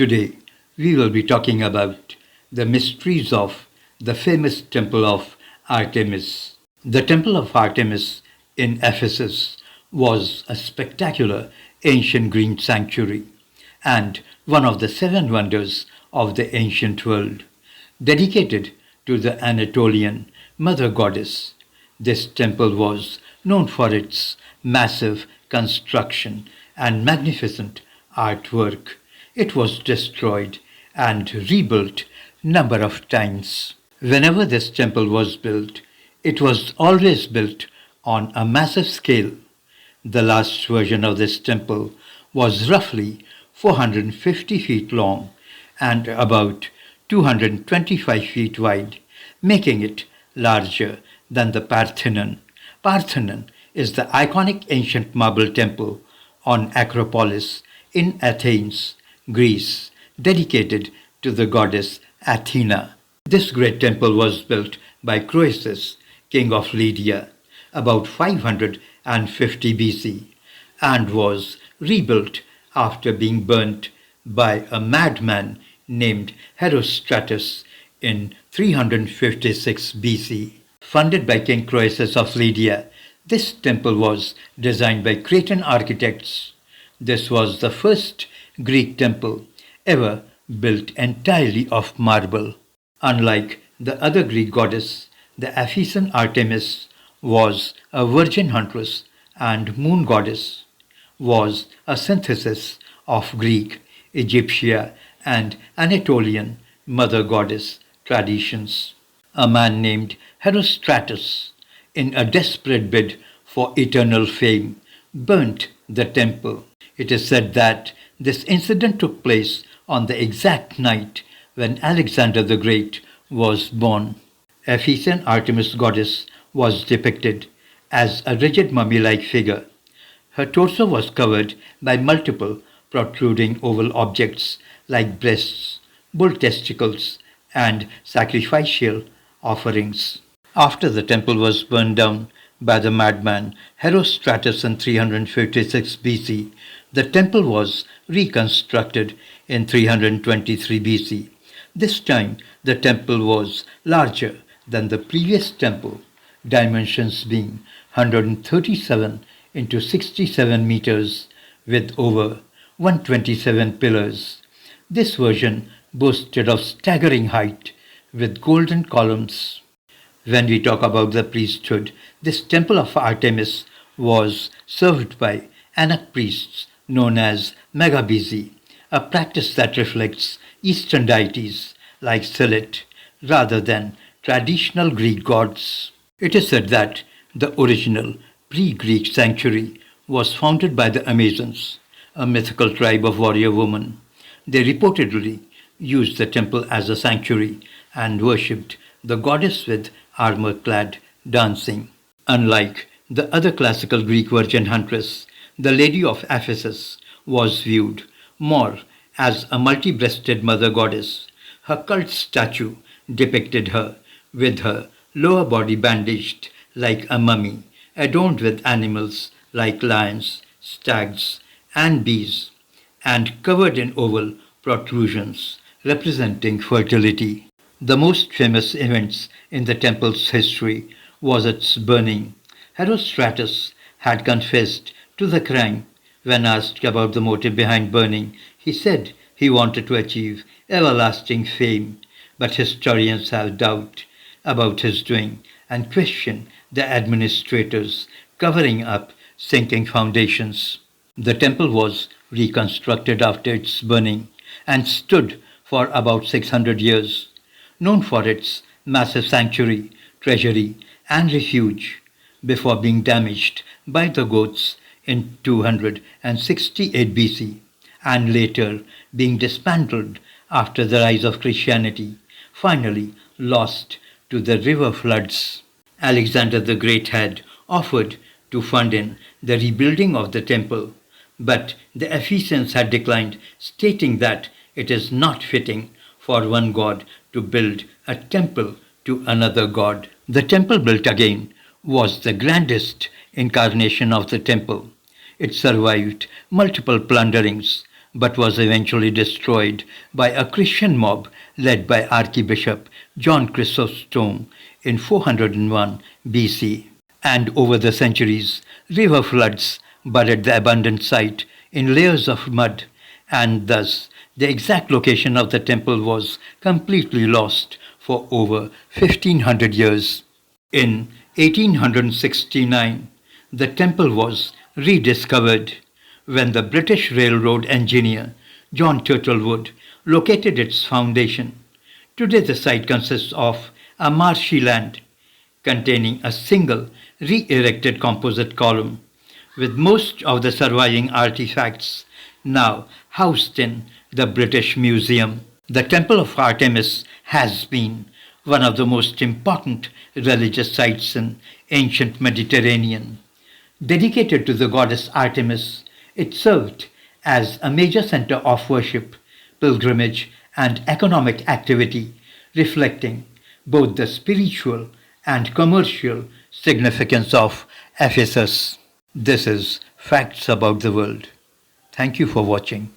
Today, we will be talking about the mysteries of the famous Temple of Artemis. The Temple of Artemis in Ephesus was a spectacular ancient Greek sanctuary and one of the seven wonders of the ancient world, dedicated to the Anatolian mother goddess. This temple was known for its massive construction and magnificent artwork. It was destroyed and rebuilt number of times. Whenever this temple was built, it was always built on a massive scale. The last version of this temple was roughly 450 feet long and about 225 feet wide, making it larger than the Parthenon. Parthenon is the iconic ancient marble temple on Acropolis in Athens, Greece, dedicated to the goddess Athena. This great temple was built by Croesus, king of Lydia, about 550 BC, and was rebuilt after being burnt by a madman named Herostratus in 356 BC. Funded by King Croesus of Lydia, this temple was designed by Cretan architects. This was the first Greek temple ever built entirely of marble. Unlike the other Greek goddess, the Ephesian Artemis was a virgin huntress and moon goddess, was a synthesis of Greek, Egyptian, and Anatolian mother goddess traditions. A man named Herostratus, in a desperate bid for eternal fame, burnt the temple. It is said that this incident took place on the exact night when Alexander the Great was born. Ephesian Artemis goddess was depicted as a rigid mummy-like figure. Her torso was covered by multiple protruding oval objects like breasts, bull testicles, and sacrificial offerings. After the temple was burned down by the madman Herostratus in 356 BC, the temple was reconstructed in 323 BC. This time, the temple was larger than the previous temple, dimensions being 137 into 67 meters with over 127 pillars. This version boasted of staggering height with golden columns. When we talk about the priesthood, this temple of Artemis was served by Anak priests known as Megabizi, a practice that reflects Eastern deities like Selith rather than traditional Greek gods. It is said that the original pre-Greek sanctuary was founded by the Amazons, a mythical tribe of warrior women. They reportedly used the temple as a sanctuary and worshipped the goddess with armor-clad dancing. Unlike the other classical Greek virgin huntress, the Lady of Ephesus was viewed more as a multi-breasted mother goddess. Her cult statue depicted her with her lower body bandaged like a mummy, adorned with animals like lions, stags, and bees, and covered in oval protrusions representing fertility. The most famous events in the temple's history was its burning. Herostratus had confessed to the crime. When asked about the motive behind burning, he said he wanted to achieve everlasting fame, but historians have doubt about his doing and question the administrators covering up sinking foundations. The temple was reconstructed after its burning and stood for about 600 years, known for its massive sanctuary, treasury, and refuge, before being damaged by the Goths in 268 BC, and later being dismantled after the rise of Christianity, finally lost to the river floods. Alexander the Great had offered to fund in the rebuilding of the temple, but the Ephesians had declined, stating that it is not fitting for one god to build a temple to another god. The temple built again was the grandest incarnation of the temple. It survived multiple plunderings, but was eventually destroyed by a Christian mob led by Archbishop John Chrysostom in 401 BC. And over the centuries, river floods buried the abandoned site in layers of mud, and thus the exact location of the temple was completely lost for over 1500 years. In 1869, the temple was rediscovered when the British railroad engineer John Turtlewood located its foundation. Today the site consists of a marshy land containing a single re-erected composite column, with most of the surviving artifacts now housed in the British Museum. The Temple of Artemis has been one of the most important religious sites in ancient Mediterranean. Dedicated to the goddess Artemis, it served as a major center of worship, pilgrimage, and economic activity, reflecting both the spiritual and commercial significance of Ephesus. This is Facts About the World. Thank you for watching.